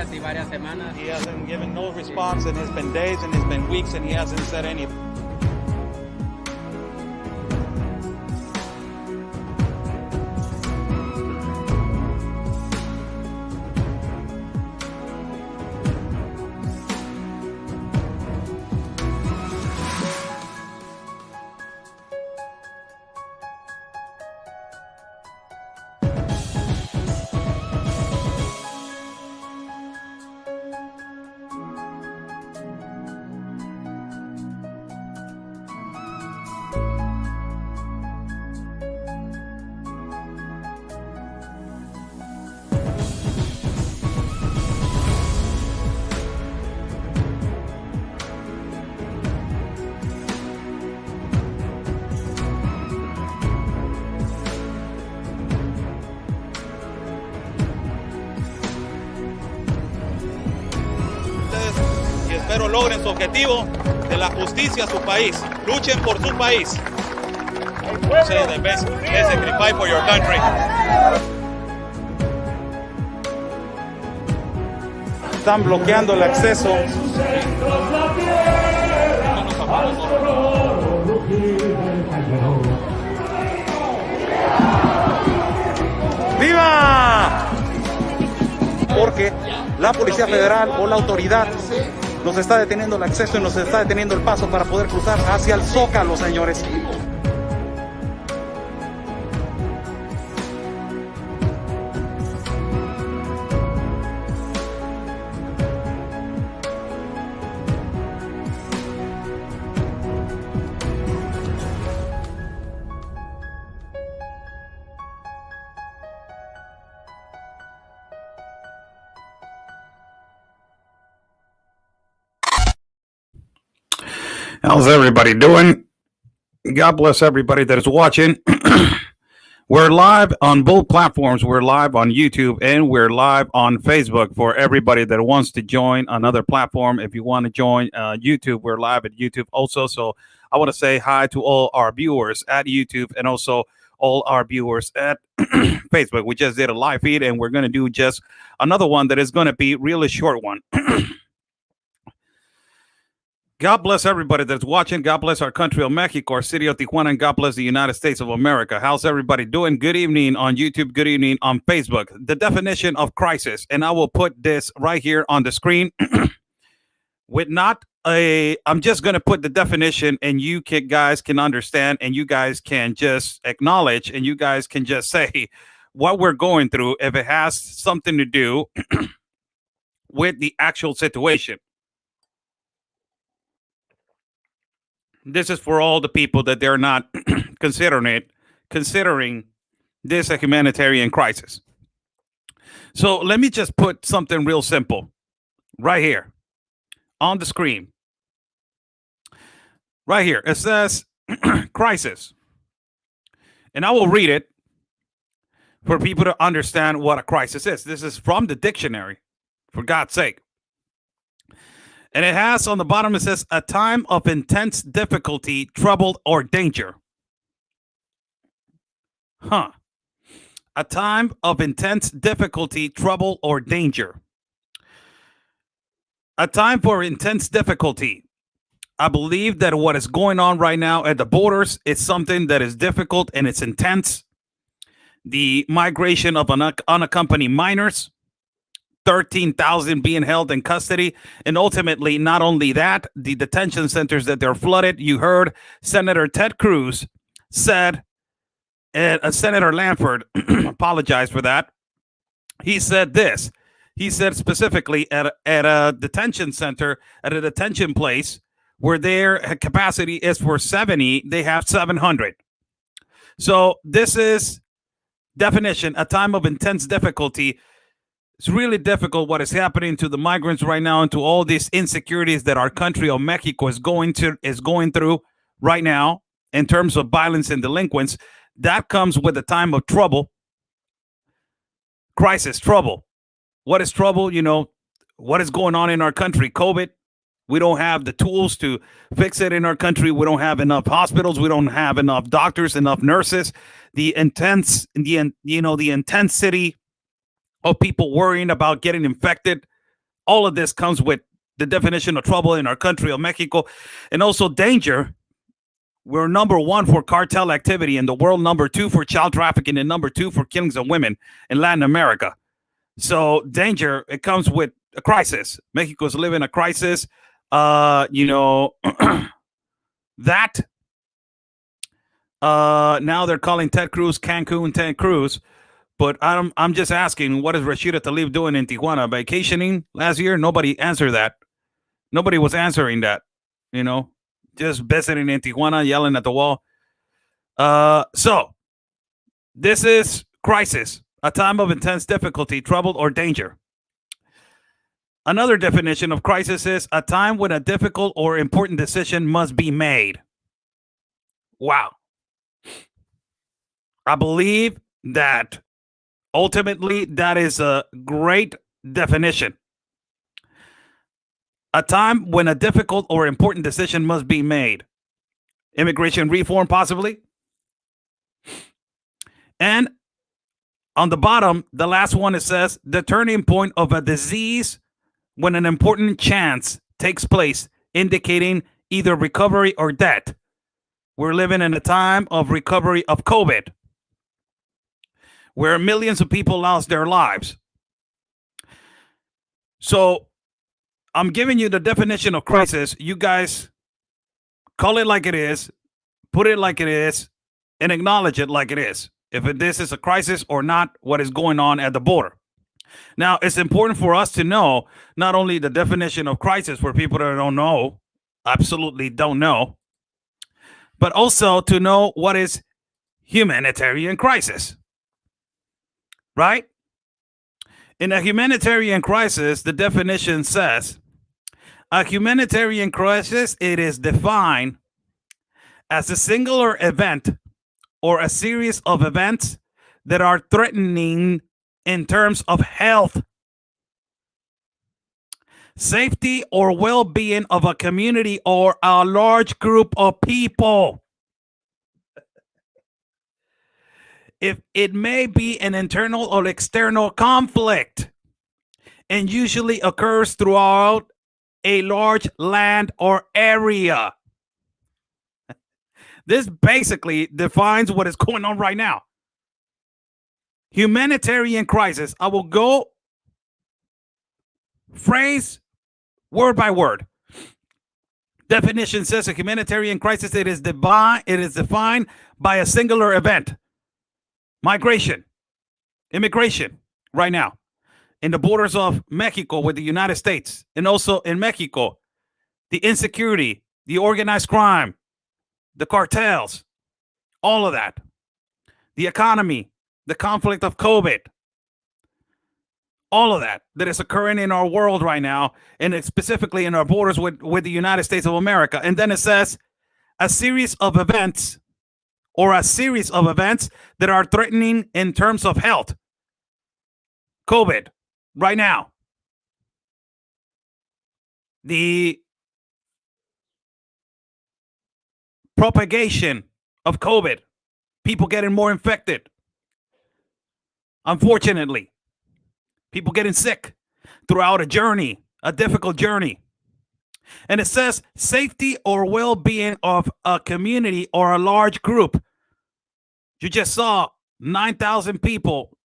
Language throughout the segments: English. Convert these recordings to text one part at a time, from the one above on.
días y varias semanas. He hasn't given no response, and it's been days and it's been weeks, and he hasn't said anything. Y espero logren su objetivo de la justicia a su país. Luchen por su país. Say the best, basically fight for your country. Están bloqueando el acceso. ¡Viva! Porque la Policía Federal o la autoridad nos está deteniendo el acceso y nos está deteniendo el paso para poder cruzar hacia el Zócalo, señores. How's everybody doing? God bless everybody that is watching. We're live on both platforms. We're live on YouTube and we're live on Facebook for everybody that wants to join another platform. If you want to join YouTube, we're live at YouTube also. So I want to say hi to all our viewers at YouTube and also all our viewers at Facebook. We just did a live feed and we're going to do just another one that is going to be really short one. God bless everybody that's watching. God bless our country of Mexico, our city of Tijuana, and God bless the United States of America. How's everybody doing? Good evening on YouTube. Good evening on Facebook. The definition of crisis, and I will put this right here on the screen with not a, I'm just going to put the definition and you guys can understand and you guys can just acknowledge and you guys can just say what we're going through if it has something to do with the actual situation. This is for all the people that they're not considering this a humanitarian crisis. So let me just put something real simple right here on the screen. Right here. It says crisis. And I will read it for people to understand what a crisis is. This is from the dictionary, for God's sake. And it has on the bottom, it says, a time of intense difficulty, trouble, or danger. A time of intense difficulty, trouble, or danger. A time for intense difficulty. I believe that what is going on right now at the borders is something that is difficult and it's intense. The migration of unaccompanied minors. 13,000 being held in custody. And ultimately, not only that, the detention centers that they're flooded. You heard Senator Ted Cruz said, Senator Lanford apologized for that. He said this. He said specifically at a detention center, at a detention place where their capacity is for 70, they have 700. So this is definition, a time of intense difficulty. It's really difficult what is happening to the migrants right now and to all these insecurities that our country of Mexico is going through right now in terms of violence and delinquents. That comes with a time of trouble, crisis, trouble. What is trouble? You know, what is going on in our country? COVID. We don't have the tools to fix it in our country. We don't have enough hospitals. We don't have enough doctors, enough nurses. The intensity of people worrying about getting infected all of this comes with the definition of trouble in our country of Mexico, and also danger. We're number one for cartel activity in the world, number two for child trafficking, and number two for killings of women in Latin America. So danger, it comes with a crisis. Mexico's living a crisis. That now they're calling Ted Cruz Cancun Ted Cruz. But I'm just asking, what is Rashida Tlaib doing in Tijuana? Vacationing last year? Nobody answered that. Nobody was answering that. Just visiting in Tijuana, yelling at the wall. So this is crisis, a time of intense difficulty, trouble, or danger. Another definition of crisis is a time when a difficult or important decision must be made. Wow. I believe that ultimately that is a great definition. A time when a difficult or important decision must be made. Immigration reform, possibly. And on the bottom, the last one, it says the turning point of a disease when an important chance takes place, indicating either recovery or death. We're living in a time of recovery of COVID, where millions of people lost their lives. So I'm giving you the definition of crisis. You guys call it like it is, put it like it is, and acknowledge it like it is. If this is a crisis or not, what is going on at the border. Now, it's important for us to know not only the definition of crisis for people that don't know, absolutely don't know, but also to know what is humanitarian crisis, right? In a humanitarian crisis, the definition says, a humanitarian crisis, it is defined as a singular event or a series of events that are threatening in terms of health, safety, or well-being of a community or a large group of people. If it may be an internal or external conflict, and usually occurs throughout a large land or area. This basically defines what is going on right now. Humanitarian crisis. I will go phrase word by word. Definition says a humanitarian crisis, it is defined by a singular event. Migration, immigration, right now, in the borders of Mexico with the United States, and also in Mexico, the insecurity, the organized crime, the cartels, all of that, the economy, the conflict of COVID, all of that is occurring in our world right now, and specifically in our borders with the United States of America. And then it says a series of events that are threatening in terms of health. COVID, right now. The propagation of COVID, people getting more infected. Unfortunately, people getting sick throughout a difficult journey. And it says safety or well-being of a community or a large group. You just saw 9,000 people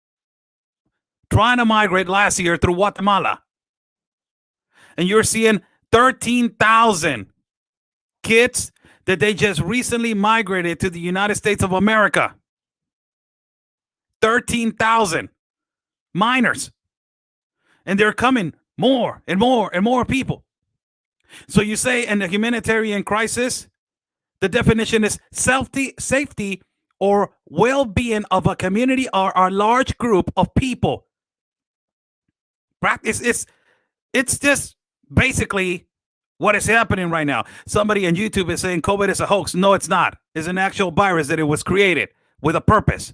trying to migrate last year through Guatemala. And you're seeing 13,000 kids that they just recently migrated to the United States of America. 13,000 minors. And they're coming more and more and more people. So you say in the humanitarian crisis, the definition is safety or well-being of a community or a large group of people. Practice it's just basically what is happening right now. Somebody on YouTube is saying COVID is a hoax. No, it's not. It's an actual virus that it was created with a purpose.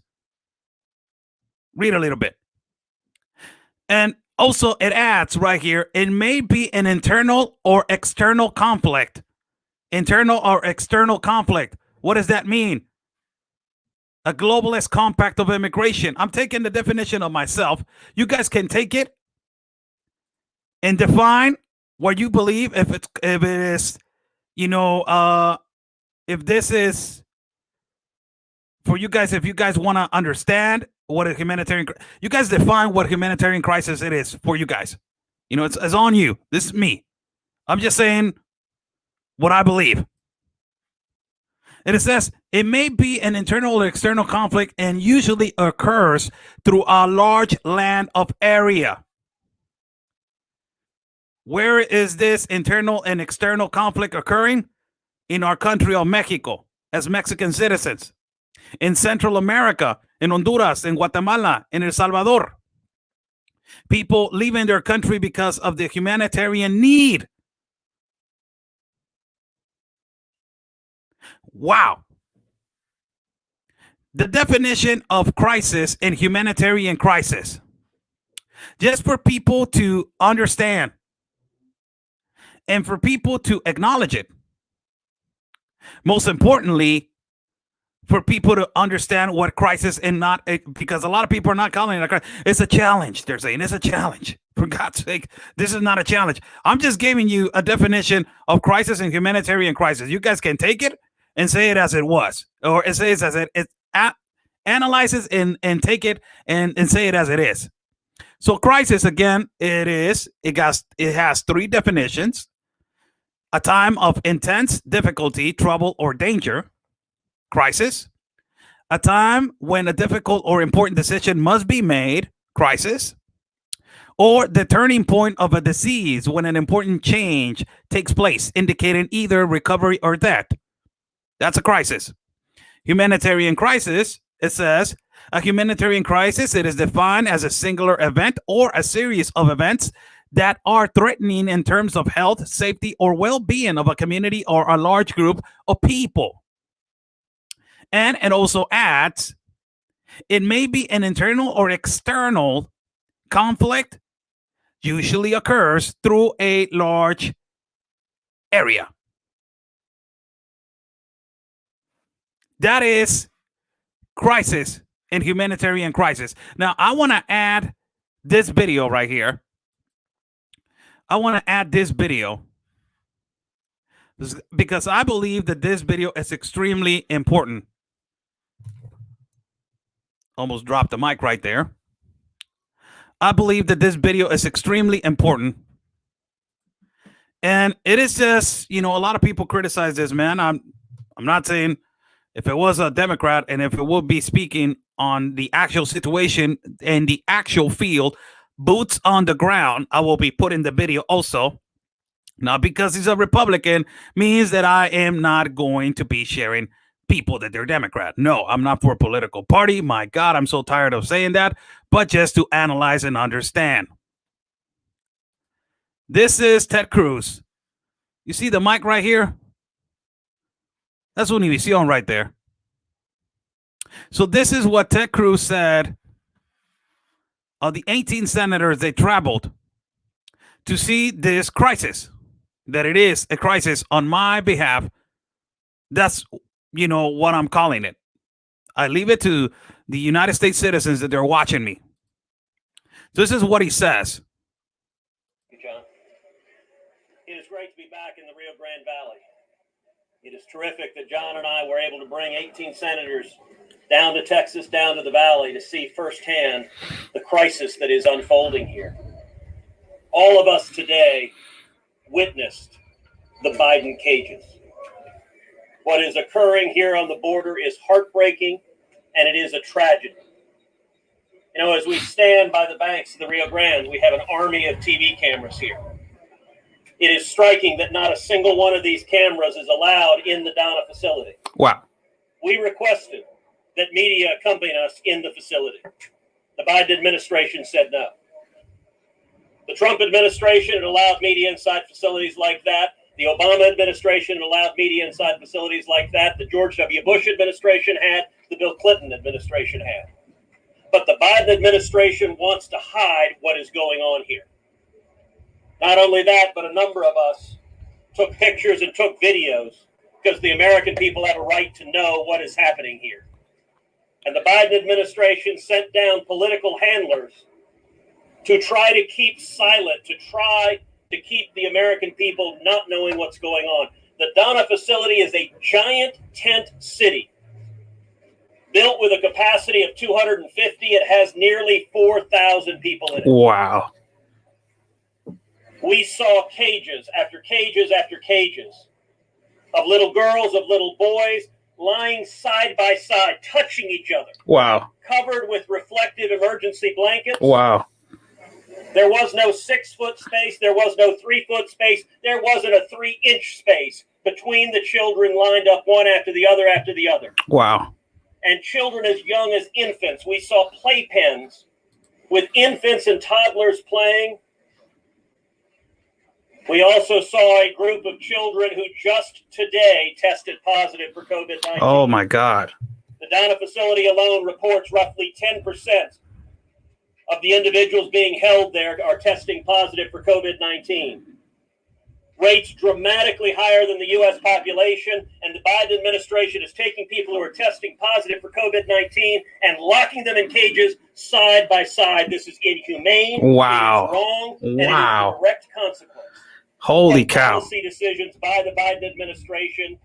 Read a little bit. And also it adds right here, it may be an internal or external conflict. Internal or external conflict. What does that mean? A globalist compact of immigration. I'm taking the definition of myself. You guys can take it and define what you believe. If it is, if this is for you guys, if you guys want to understand what a humanitarian, you guys define what humanitarian crisis it is for you guys. It's on you. This is me. I'm just saying what I believe. And it says it may be an internal or external conflict and usually occurs through a large land of area. Where is this internal and external conflict occurring? In our country of Mexico, as Mexican citizens, in Central America, in Honduras, in Guatemala, in El Salvador. People leaving their country because of the humanitarian need. Wow. The definition of crisis and humanitarian crisis, just for people to understand and for people to acknowledge it. Most importantly, for people to understand what crisis and not, because a lot of people are not calling it a crisis. It's a challenge. They're saying it's a challenge. For God's sake, this is not a challenge. I'm just giving you a definition of crisis and humanitarian crisis. You guys can take it and say it as it was, or it says as it analyzes and take it and say it as it is. So crisis, again, it has three definitions: a time of intense difficulty, trouble, or danger, crisis; a time when a difficult or important decision must be made, crisis; or the turning point of a disease, when an important change takes place, indicating either recovery or death. That's a crisis. Humanitarian crisis, it says, a humanitarian crisis, it is defined as a singular event or a series of events that are threatening in terms of health, safety, or well-being of a community or a large group of people. And it also adds, it may be an internal or external conflict, usually occurs through a large area. That is crisis and humanitarian crisis. Now, I want to add this video right here. I want to add this video because I believe that this video is extremely important. Almost dropped the mic right there. I believe that this video is extremely important. And it is just, a lot of people criticize this, man. I'm not saying if it was a Democrat and if it would be speaking on the actual situation and the actual field, boots on the ground, I will be putting the video also. Not because he's a Republican means that I am not going to be sharing people that they're Democrat. No, I'm not for a political party. My God, I'm so tired of saying that, but just to analyze and understand. This is Ted Cruz. You see the mic right here? That's Univision right there. So this is what Ted Cruz said of the 18 senators they traveled to see this crisis, that it is a crisis on my behalf. That's, what I'm calling it. I leave it to the United States citizens that they're watching me. This is what he says. John, it is great to be back in the Rio Grande Valley. It is terrific that John and I were able to bring 18 senators down to Texas, down to the valley to see firsthand the crisis that is unfolding here. All of us today witnessed the Biden cages. What is occurring here on the border is heartbreaking, and it is a tragedy. As we stand by the banks of the Rio Grande, we have an army of TV cameras here. It is striking that not a single one of these cameras is allowed in the Donna facility. Wow. We requested that media accompany us in the facility. The Biden administration said no. The Trump administration had allowed media inside facilities like that. The Obama administration allowed media inside facilities like that. The George W. Bush administration had. The Bill Clinton administration had. But the Biden administration wants to hide what is going on here. Not only that, but a number of us took pictures and took videos because the American people have a right to know what is happening here. And the Biden administration sent down political handlers to try to keep silent, to try to keep the American people not knowing what's going on. The Donna facility is a giant tent city built with a capacity of 250. It has nearly 4,000 people in it. Wow. We saw cages after cages after cages of little girls, of little boys, lying side by side, touching each other. Wow. Covered with reflective emergency blankets. Wow. There was no 6-foot space. There was no 3-foot space. There wasn't a 3-inch space between the children lined up one after the other after the other. Wow. And children as young as infants. We saw playpens with infants and toddlers playing. We also saw a group of children who just today tested positive for COVID-19. Oh, my God. The Donna facility alone reports roughly 10% of the individuals being held there are testing positive for COVID-19. Rates dramatically higher than the U.S. population, and the Biden administration is taking people who are testing positive for COVID-19 and locking them in cages side by side. This is inhumane. Wow. It is wrong. And Wow. it is a direct consequence. Holy And cow. policy decisions by the Biden administration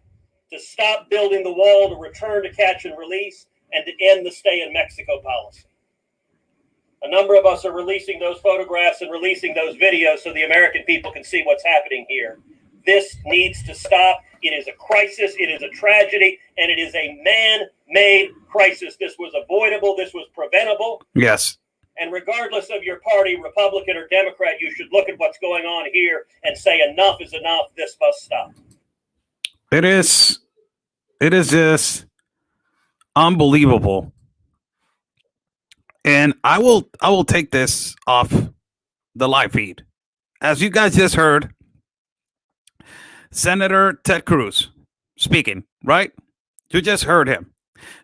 to stop building the wall, to return to catch and release, and to end the stay in Mexico policy. A number of us are releasing those photographs and releasing those videos so the American people can see what's happening here. This needs to stop. It is a crisis. It is a tragedy, and it is a man-made crisis. This was avoidable. This was preventable. Yes. And regardless of your party, Republican or Democrat, you should look at what's going on here and say enough is enough. This must stop. It is just unbelievable. And I will take this off the live feed. As you guys just heard, Senator Ted Cruz speaking, right? You just heard him.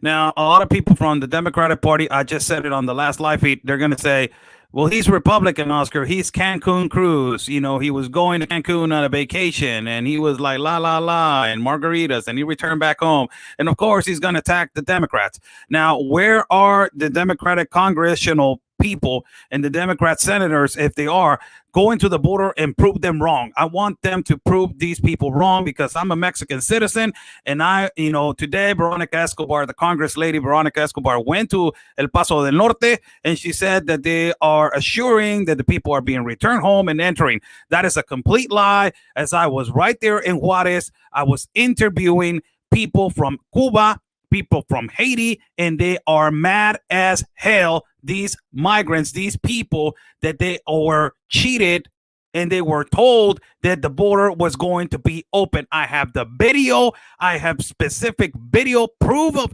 Now, a lot of people from the Democratic Party, I just said it on the last live feed, they're going to say, well, he's Republican, Oscar. He's Cancun Cruz. You know, he was going to Cancun on a vacation, and he was like, la, la, la, and margaritas, and he returned back home. And, of course, he's going to attack the Democrats. Now, where are the Democratic congressional people and the Democrat senators, if they are, going to the border and prove them wrong? I want them to prove these people wrong because I'm a Mexican citizen. And today, Veronica Escobar, the Congress lady, Veronica Escobar, went to El Paso del Norte, and she said that they are assuring that the people are being returned home and entering. That is a complete lie. As I was right there in Juarez, I was interviewing people from Cuba, people from Haiti, and they are mad as hell. These migrants, these people, that they were cheated and they were told that the border was going to be open. I have the video. I have specific video, proof of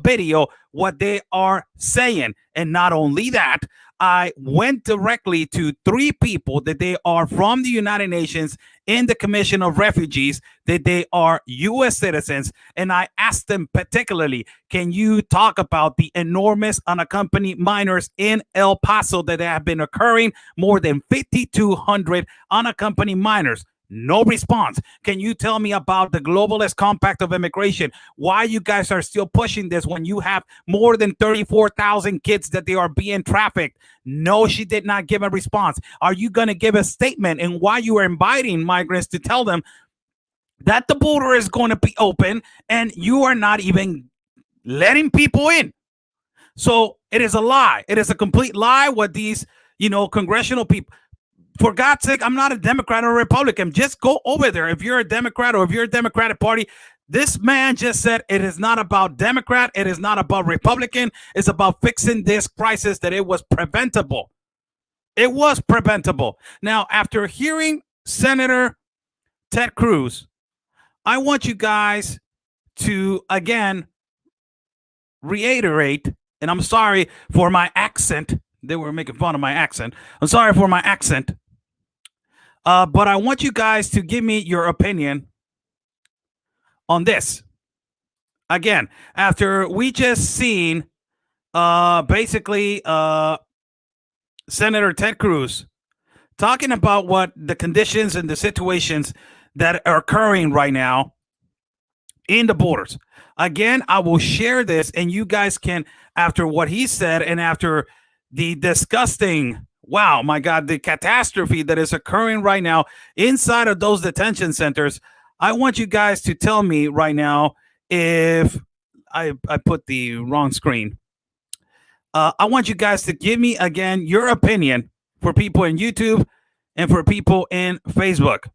video, what they are saying. And not only that, I went directly to 3 people that they are from the United Nations in the Commission of Refugees, that they are U.S. citizens. And I asked them particularly, can you talk about the enormous unaccompanied minors in El Paso that have been occurring? More than 5,200 unaccompanied minors. No response. Can you tell me about the globalist compact of immigration? Why you guys are still pushing this when you have more than 34,000 kids that they are being trafficked? No, she did not give a response. Are you going to give a statement and why you are inviting migrants to tell them that the border is going to be open and you are not even letting people in? So it is a lie. It is a complete lie what these, congressional people. For God's sake, I'm not a Democrat or a Republican. Just go over there. If you're a Democrat or if you're a Democratic Party, this man just said it is not about Democrat. It is not about Republican. It's about fixing this crisis, that it was preventable. It was preventable. Now, after hearing Senator Ted Cruz, I want you guys to, again, reiterate, and I'm sorry for my accent. They were making fun of my accent. I'm sorry for my accent. But I want you guys to give me your opinion on this. Again, after we just seen Senator Ted Cruz talking about what the conditions and the situations that are occurring right now in the borders. Again, I will share this, and you guys can, after what he said and after the disgusting wow, my God, the catastrophe that is occurring right now inside of those detention centers. I want you guys to tell me right now if I put the wrong screen. I want you guys to give me again your opinion for people in YouTube and for people in Facebook.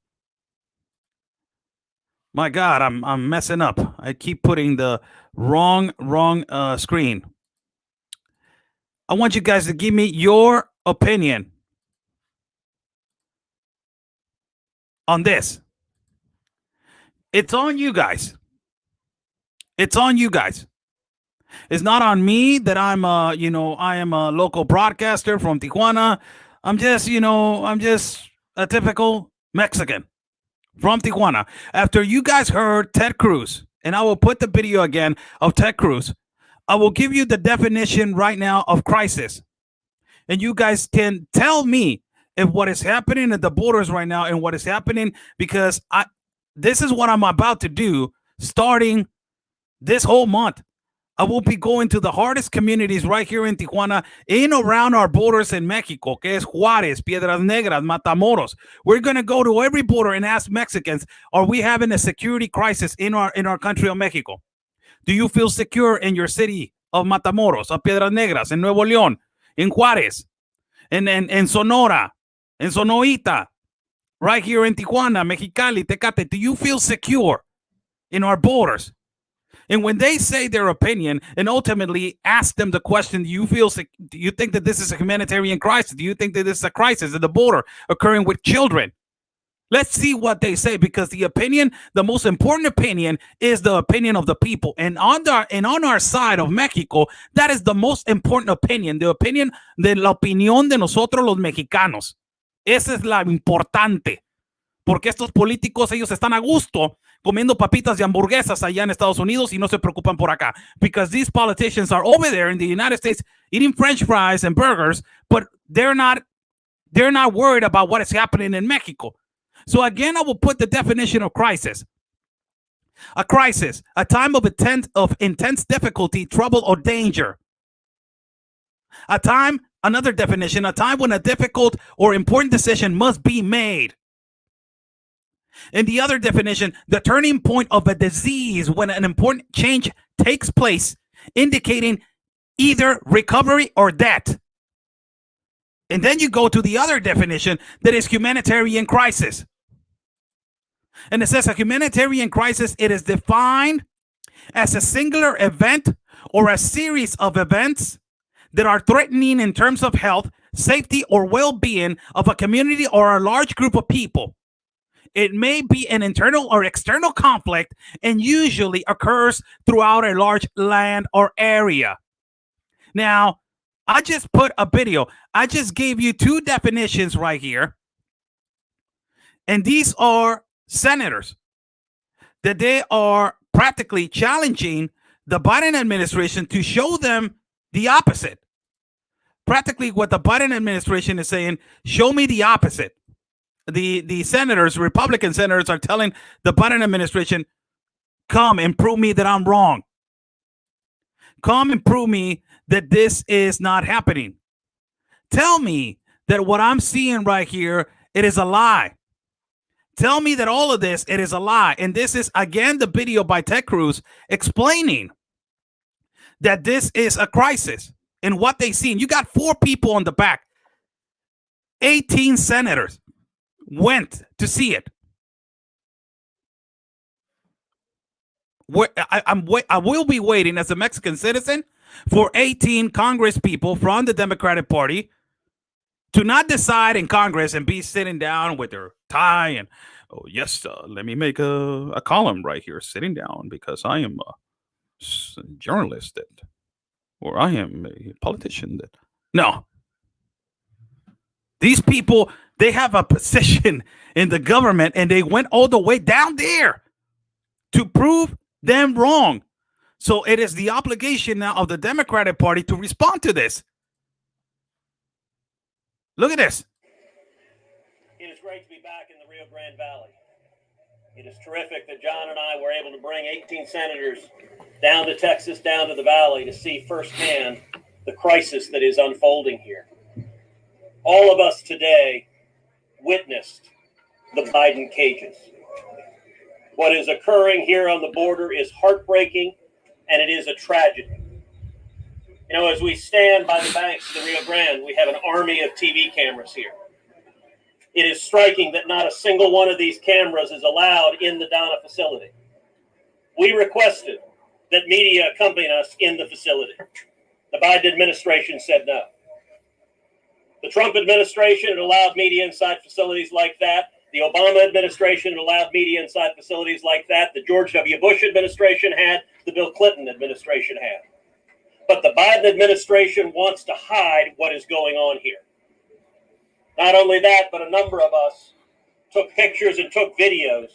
My God, I'm messing up. I keep putting the wrong screen. I want you guys to give me your opinion on this. It's on you guys. It's on you guys. It's not on me that I'm I am a local broadcaster from Tijuana. I'm just a typical Mexican from Tijuana. After you guys heard Ted Cruz, and I will put the video again of Ted Cruz, I will give you the definition right now of crisis. And you guys can tell me if what is happening at the borders right now and what is happening, because this is what I'm about to do starting this whole month. I will be going to the hardest communities right here in Tijuana, in around our borders in Mexico, que es Juárez, Piedras Negras, Matamoros. We're going to go to every border and ask Mexicans, are we having a security crisis in our country of Mexico? Do you feel secure in your city of Matamoros, of Piedras Negras, in Nuevo León, in Juárez, in Sonora, in Sonoita, right here in Tijuana, Mexicali, Tecate? Do you feel secure in our borders? And when they say their opinion and ultimately ask them the question, do you think that this is a humanitarian crisis? Do you think that this is a crisis at the border occurring with children? Let's see what they say, because the most important opinion is the opinion of the people. And on our side of Mexico, that is the most important opinion, la opinión de nosotros los mexicanos. Esa es la importante. Porque estos políticos, ellos están a gusto comiendo papitas y hamburguesas allá en Estados Unidos y no se preocupan por acá. Because these politicians are over there in the United States eating French fries and burgers, but they're not worried about what is happening in Mexico. So again, I will put the definition of crisis. A crisis, a time of intense difficulty, trouble, or danger. Another definition, a time when a difficult or important decision must be made. And the other definition, the turning point of a disease when an important change takes place, indicating either recovery or death. And then you go to the other definition, that is humanitarian crisis. And it says a humanitarian crisis, it is defined as a singular event or a series of events that are threatening in terms of health, safety, or well-being of a community or a large group of people. It may be an internal or external conflict and usually occurs throughout a large land or area. Now, I just put a video. I just gave you two definitions right here. And these are senators that they are practically challenging the Biden administration to show them the opposite. Practically what the Biden administration is saying, show me the opposite. The senators, Republican senators, are telling the Biden administration, come and prove me that I'm wrong. Come and prove me that this is not happening. Tell me that what I'm seeing right here, it is a lie. Tell me that all of this, it is a lie. And this is, again, the video by Ted Cruz explaining that this is a crisis and what they seen. You got 4 people on the back. 18 senators went to see it. I will be waiting as a Mexican citizen for 18 Congress people from the Democratic Party to not decide in Congress and be sitting down with their tie and, oh, yes, let me make a column right here, sitting down because I am a journalist or I am a politician. No. These people, they have a position in the government and they went all the way down there to prove them wrong. So it is the obligation now of the Democratic Party to respond to this. Look at this. It is great to be back in the Rio Grande Valley. It is terrific that John and I were able to bring 18 senators down to Texas, down to the valley to see firsthand the crisis that is unfolding here. All of us today witnessed the Biden cages. What is occurring here on the border is heartbreaking, and it is a tragedy. You know, as we stand by the banks of the Rio Grande, we have an army of TV cameras here. It is striking that not a single one of these cameras is allowed in the Donna facility. We requested that media accompany us in the facility. The Biden administration said no. The Trump administration had allowed media inside facilities like that. The Obama administration had allowed media inside facilities like that. The George W. Bush administration had. The Bill Clinton administration had. But the Biden administration wants to hide what is going on here. Not only that, but a number of us took pictures and took videos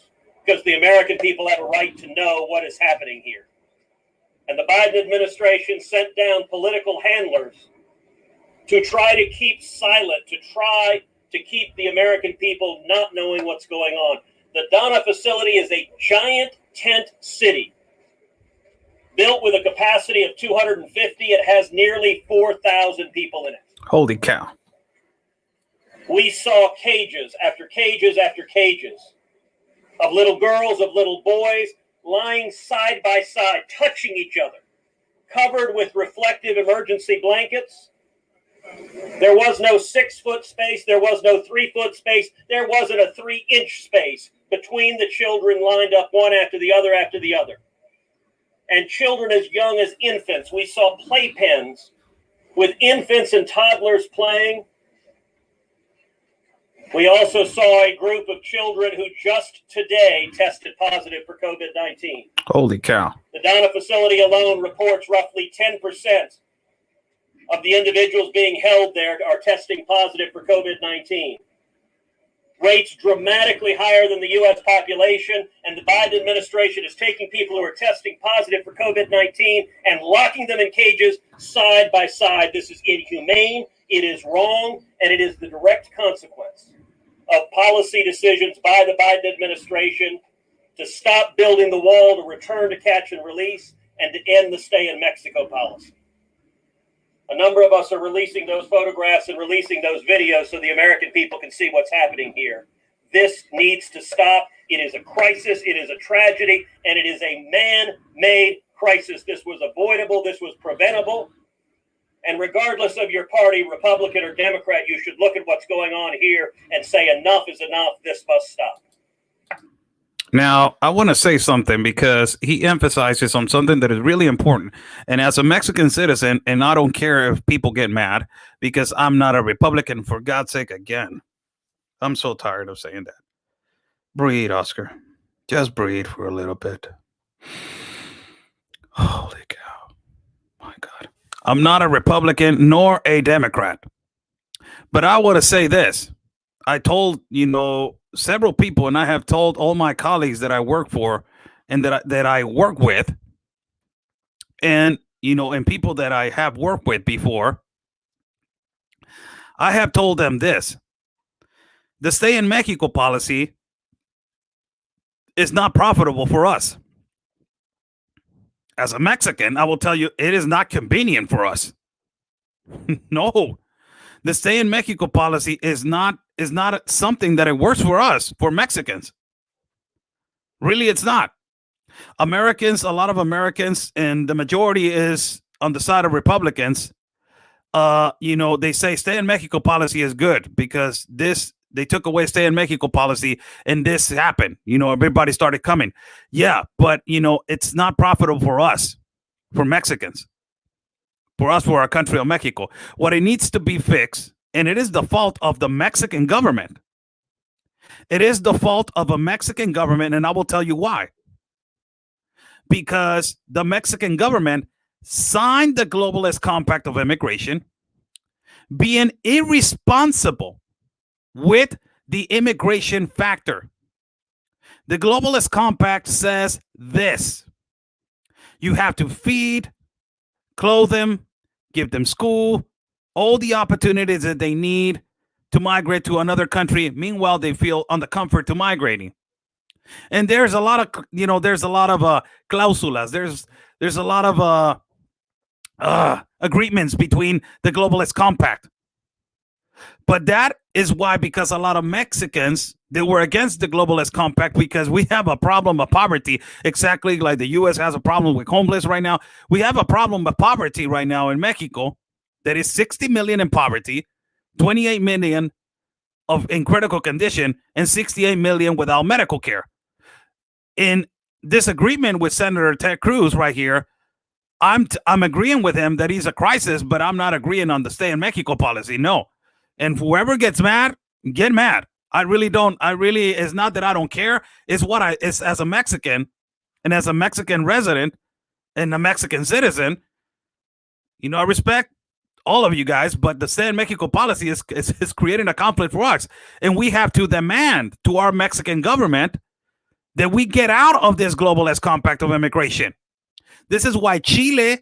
because the American people have a right to know what is happening here. And the Biden administration sent down political handlers to try to keep silent, to try to keep the American people not knowing what's going on. The Donna facility is a giant tent city built with a capacity of 250. It has nearly 4,000 people in it. Holy cow. We saw cages after cages after cages of little girls, of little boys lying side by side, touching each other, covered with reflective emergency blankets. There was no 6-foot space. There was no 3-foot space. There wasn't a 3-inch space between the children lined up one after the other after the other. And children as young as infants. We saw playpens with infants and toddlers playing. We also saw a group of children who just today tested positive for COVID-19. Holy cow. The Donna facility alone reports roughly 10% of the individuals being held there are testing positive for COVID-19. Rates dramatically higher than the U.S. population, and the Biden administration is taking people who are testing positive for COVID-19 and locking them in cages side by side. This is inhumane, it is wrong, and it is the direct consequence of policy decisions by the Biden administration to stop building the wall, to return to catch and release, and to end the stay in Mexico policy. A number of us are releasing those photographs and releasing those videos so the American people can see what's happening here. This needs to stop. It is a crisis. It is a tragedy. And it is a man-made crisis. This was avoidable. This was preventable. And regardless of your party, Republican or Democrat, you should look at what's going on here and say enough is enough. This must stop. Now, I want to say something because he emphasizes on something that is really important. And as a Mexican citizen, and I don't care if people get mad because I'm not a Republican, for God's sake, again. I'm so tired of saying that. Breathe, Oscar. Just breathe for a little bit. Holy cow. My God. I'm not a Republican nor a Democrat. But I want to say this. I told, several people, and I have told all my colleagues that I work for and that I work with, and and people that I have worked with before, I have told them this: the stay in Mexico policy is not profitable for us. As a Mexican, I will tell you, it is not convenient for us. No, the stay in Mexico policy is not something that it works for us, for Mexicans. Really, it's not. Americans, a lot of Americans, and the majority is on the side of Republicans. They say stay in Mexico policy is good because they took away stay in Mexico policy and this happened. Everybody started coming. Yeah, but it's not profitable for us, for Mexicans, for us, for our country of Mexico. What it needs to be fixed. And it is the fault of the Mexican government. It is the fault of a Mexican government, and I will tell you why. Because the Mexican government signed the Globalist Compact of Immigration, being irresponsible with the immigration factor. The Globalist Compact says this: you have to feed, clothe them, give them school, all the opportunities that they need to migrate to another country. Meanwhile, they feel on the comfort to migrating. And there's a lot of, clausulas. There's a lot of agreements between the Globalist Compact. But that is why, because a lot of Mexicans, they were against the globalist compact, because we have a problem of poverty, exactly like the U.S. has a problem with homeless right now. We have a problem of poverty right now in Mexico that is 60 million in poverty, 28 million in critical condition, and 68 million without medical care. In disagreement with Senator Ted Cruz right here, I'm agreeing with him that he's a crisis, but I'm not agreeing on the stay in Mexico policy. No. And whoever gets mad, get mad. I really don't. It's not that I don't care. It's as a Mexican and as a Mexican resident and a Mexican citizen, I respect all of you guys, but the stay in Mexico policy is creating a conflict for us. And we have to demand to our Mexican government that we get out of this globalist compact of immigration. This is why Chile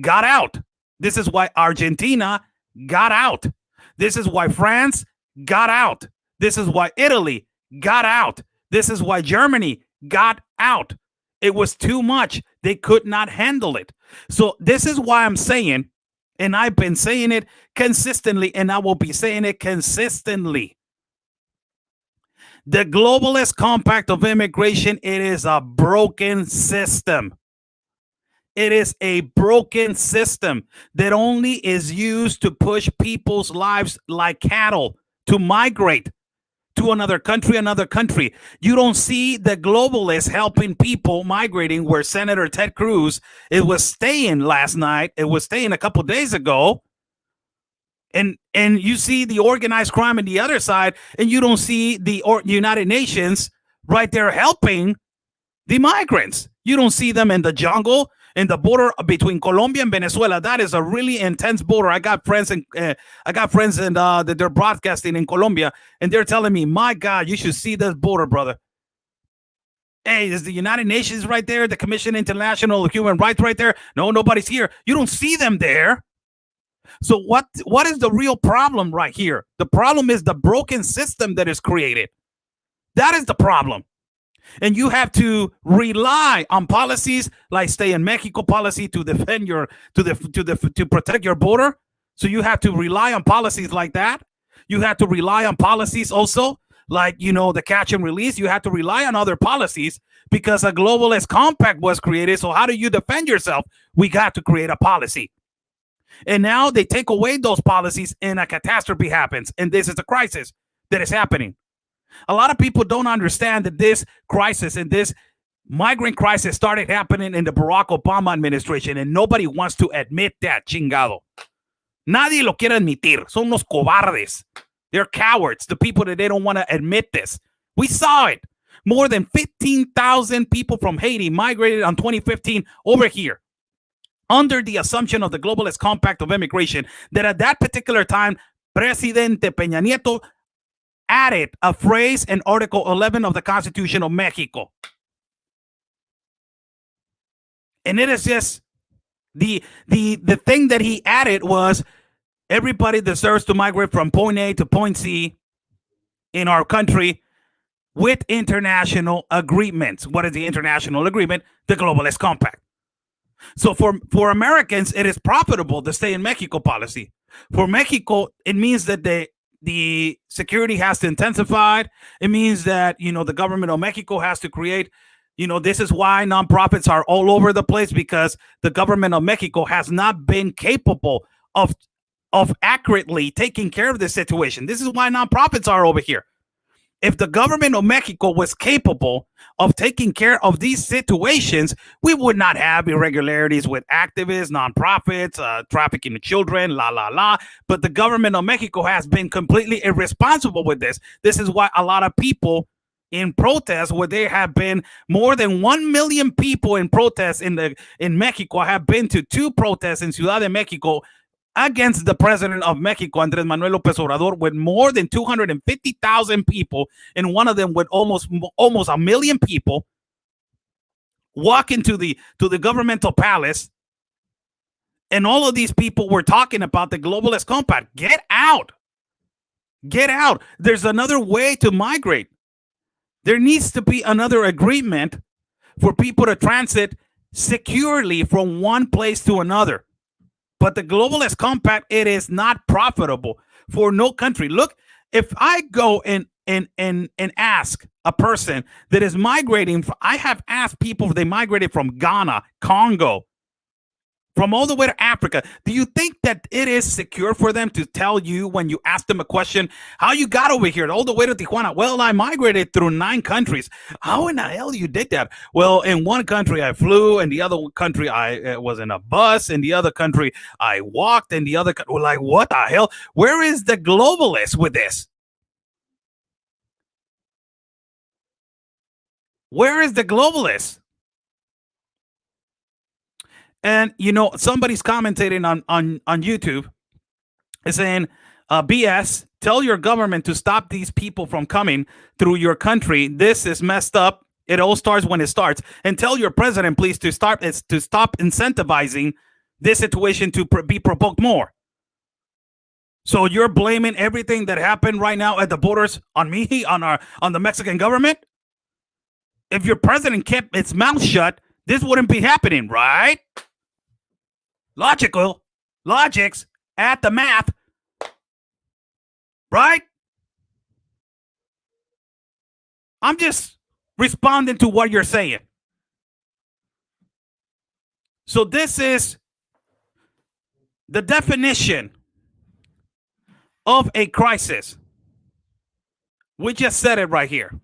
got out. This is why Argentina got out. This is why France got out. This is why Italy got out. This is why Germany got out. It was too much. They could not handle it. So this is why I'm saying, and I've been saying it consistently, and I will be saying it consistently. The globalist compact of immigration, it is a broken system. It is a broken system that only is used to push people's lives like cattle to migrate to another country. You don't see the globalists helping people migrating, where Senator Ted Cruz, it was staying last night. It was staying a couple days ago. And you see the organized crime on the other side, and you don't see the United Nations right there helping the migrants. You don't see them in the jungle, in the border between Colombia and Venezuela. That is a really intense border. I got friends that they're broadcasting in Colombia, and they're telling me, my God, you should see this border, brother. Hey, is the United Nations right there? The Commission International Human Rights right there? No, nobody's here. You don't see them there. So what is the real problem right here? The problem is the broken system that is created. That is the problem. And you have to rely on policies like stay in Mexico policy to defend to protect your border. So you have to rely on policies like that. You have to rely on policies also like, the catch and release. You have to rely on other policies because a globalist compact was created. So how do you defend yourself? We got to create a policy. And now they take away those policies and a catastrophe happens. And this is the crisis that is happening. A lot of people don't understand that this crisis and this migrant crisis started happening in the Barack Obama administration, and nobody wants to admit that, chingado. Nadie lo quiere admitir. Son unos cobardes. They're cowards, the people that they don't want to admit this. We saw it. More than 15,000 people from Haiti migrated on 2015 over here under the assumption of the globalist compact of immigration, that at that particular time, Presidente Peña Nieto added a phrase in Article 11 of the Constitution of Mexico. And it is just the thing that he added was everybody deserves to migrate from point A to point C in our country with international agreements. What is the international agreement? The globalist compact. So for Americans, it is profitable to stay in Mexico policy. For Mexico, it means that the security has to intensify. It means that, the government of Mexico has to create, this is why nonprofits are all over the place, because the government of Mexico has not been capable of accurately taking care of this situation. This is why nonprofits are over here. If the government of Mexico was capable of taking care of these situations, we would not have irregularities with activists, nonprofits, trafficking of children, But the government of Mexico has been completely irresponsible with this. This is why a lot of people in protest, where there have been more than 1 million people in protests in Mexico, have been to 2 protests in Ciudad de Mexico against the president of Mexico, Andrés Manuel López Obrador, with more than 250,000 people, and one of them with almost 1 million people walking to the governmental palace. And all of these people were talking about the globalist compact. Get out. Get out. There's another way to migrate. There needs to be another agreement for people to transit securely from one place to another. But the globalist compact, it is not profitable for no country. Look, if I go and ask a person that is migrating, I have asked people if they migrated from Ghana, Congo, from all the way to Africa. Do you think that it is secure for them to tell you when you ask them a question, how you got over here all the way to Tijuana? Well, I migrated through 9 countries. How in the hell you did that? Well, in one country I flew, in the other country I was in a bus, in the other country I walked, in the other country, like, what the hell? Where is the globalist with this? Where is the globalist? And, you know, somebody's commentating on YouTube is saying, BS, tell your government to stop these people from coming through your country. This is messed up. It all starts when it starts. And tell your president, please, to stop incentivizing this situation to be provoked more. So you're blaming everything that happened right now at the borders on me, on the Mexican government? If your president kept its mouth shut, this wouldn't be happening, right? Logics at the math, right? I'm just responding to what you're saying. So this is the definition of a crisis. We just said it right here.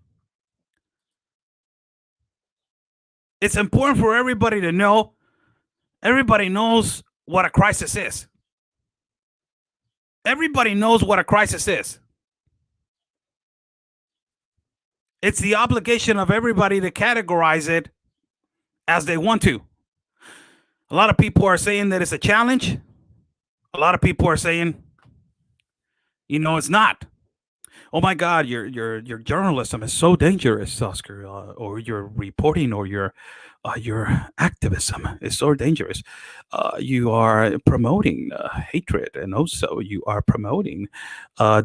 It's important for everybody to know. Everybody knows what a crisis is. Everybody knows what a crisis is. It's the obligation of everybody to categorize it as they want to. A lot of people are saying that it's a challenge. A lot of people are saying, you know, it's not. Oh my God, your journalism is so dangerous, Oscar, or your reporting or your activism is so dangerous. You are promoting hatred, and also you are promoting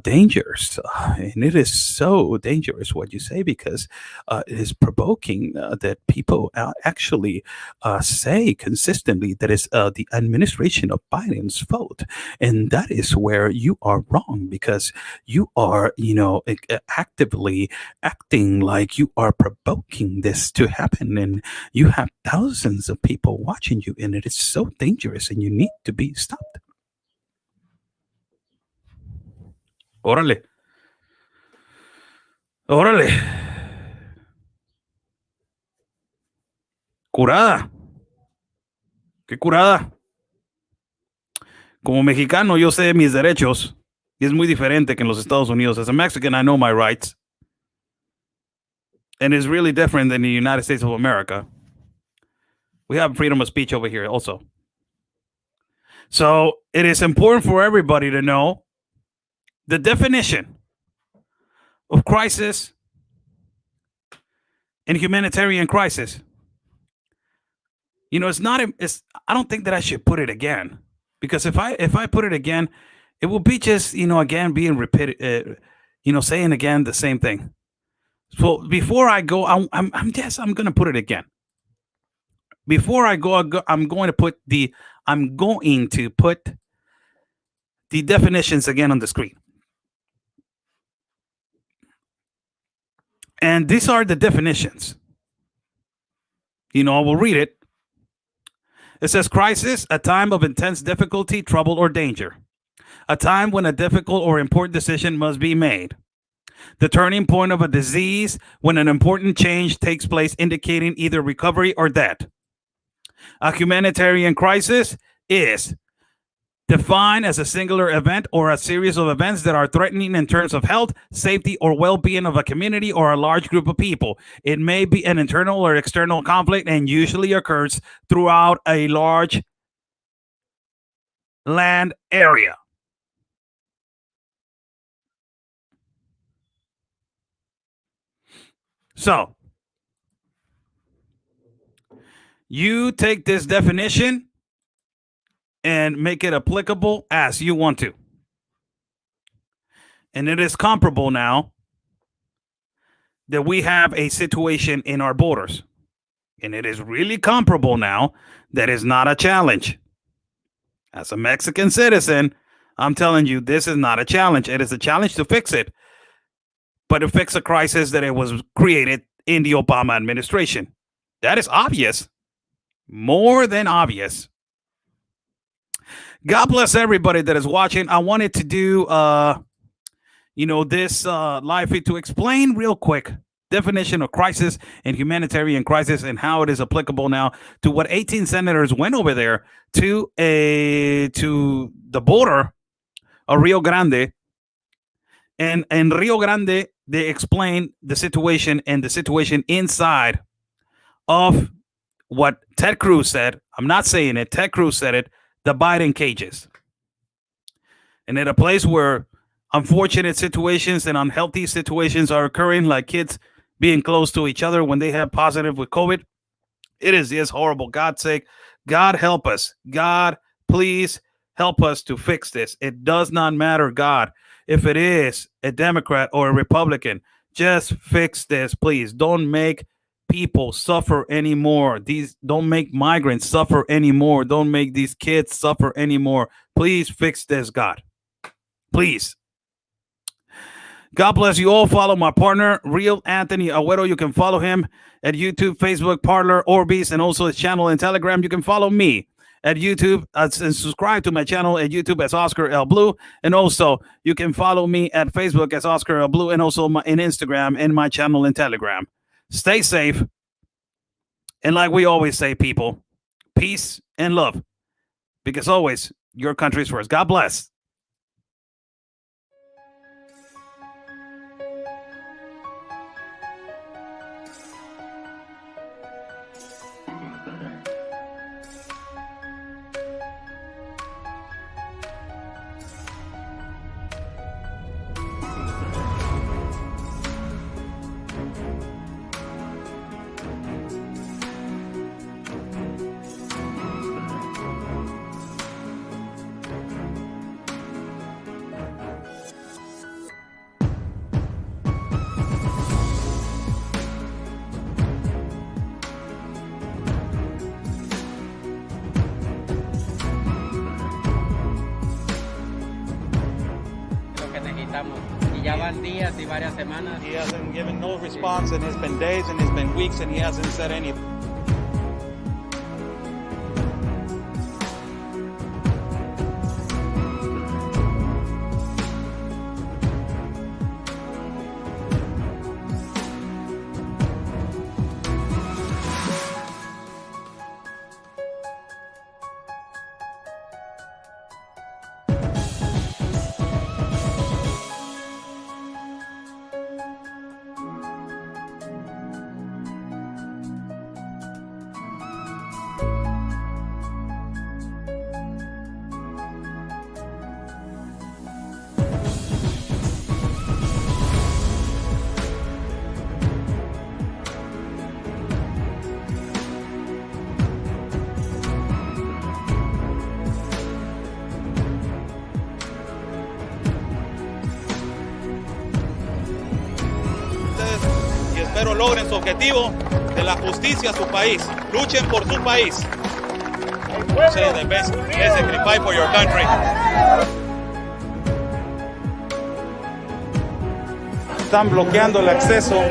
dangers. And it is so dangerous what you say, because it is provoking that people actually say consistently that it's the administration of Biden's fault. And that is where you are wrong, because you are, you know, actively acting like you are provoking this to happen. And you have thousands of people watching you, and it is so dangerous, and you need to be stopped. Órale. Curada. Qué curada. Como mexicano, yo sé mis derechos. Y es muy diferente que en los Estados Unidos. As a Mexican, I know my rights. And it's really different than the United States of America. We have freedom of speech over here also. So it is important for everybody to know the definition of crisis and humanitarian crisis. You know, I don't think that I should put it again, because if I put it again, it will be just, you know, again, being repeated, you know, saying again the same thing. So before I go, I'm going to put it again. Before I go, I'm going to put the definitions again on the screen. And these are the definitions. You know, I will read it. It says, crisis, a time of intense difficulty, trouble, or danger. A time when a difficult or important decision must be made. The turning point of a disease, when an important change takes place, indicating either recovery or death. A humanitarian crisis is defined as a singular event or a series of events that are threatening in terms of health, safety, or well-being of a community or a large group of people. It may be an internal or external conflict and usually occurs throughout a large land area. So, you take this definition and make it applicable as you want to. And it is comparable now that we have a situation in our borders. And it is really comparable now that is not a challenge. As a Mexican citizen, I'm telling you, this is not a challenge. It is a challenge to fix it, but to fix a crisis that it was created in the Obama administration. That is obvious, more than obvious. God bless everybody that is watching. I wanted to do, this live feed to explain real quick definition of crisis and humanitarian crisis and how it is applicable now to what 18 senators went over there to the border of Rio Grande. And in Rio Grande, they explained the situation and the situation inside of what Ted Cruz said. I'm not saying it. Ted Cruz said it. The Biden cages. And at a place where unfortunate situations and unhealthy situations are occurring, like kids being close to each other when they have positive with COVID, it is just horrible. God's sake, God help us. God, please help us to fix this. It does not matter, God, if it is a Democrat or a Republican. Just fix this, please. Don't make people suffer anymore. Don't make migrants suffer anymore. Don't make these kids suffer anymore. Please fix this, God. Please. God bless you all. Follow my partner, Real Anthony Agüero. You can follow him at YouTube, Facebook, Parler, Orbis, and also his channel and Telegram. You can follow me at YouTube and subscribe to my channel at YouTube as Oscar L. Blue. And also, you can follow me at Facebook as Oscar L. Blue, and also in Instagram and my channel and Telegram. Stay safe. And like we always say, people, peace and love. Because always, your country's first. God bless. Y ya van días y varias semanas. He hasn't given no response, and it's been days and it's been weeks, and he hasn't said anything. Espero logren su objetivo de la justicia a su país. Luchen por su país. Say the best. Sacrifice for your country. Están bloqueando el acceso.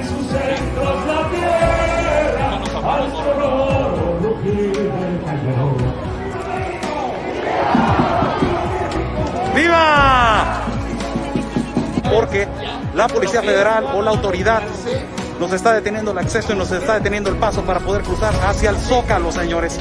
¡Viva! Porque la Policía Federal o la autoridad nos está deteniendo el acceso y nos está deteniendo el paso para poder cruzar hacia el Zócalo, señores.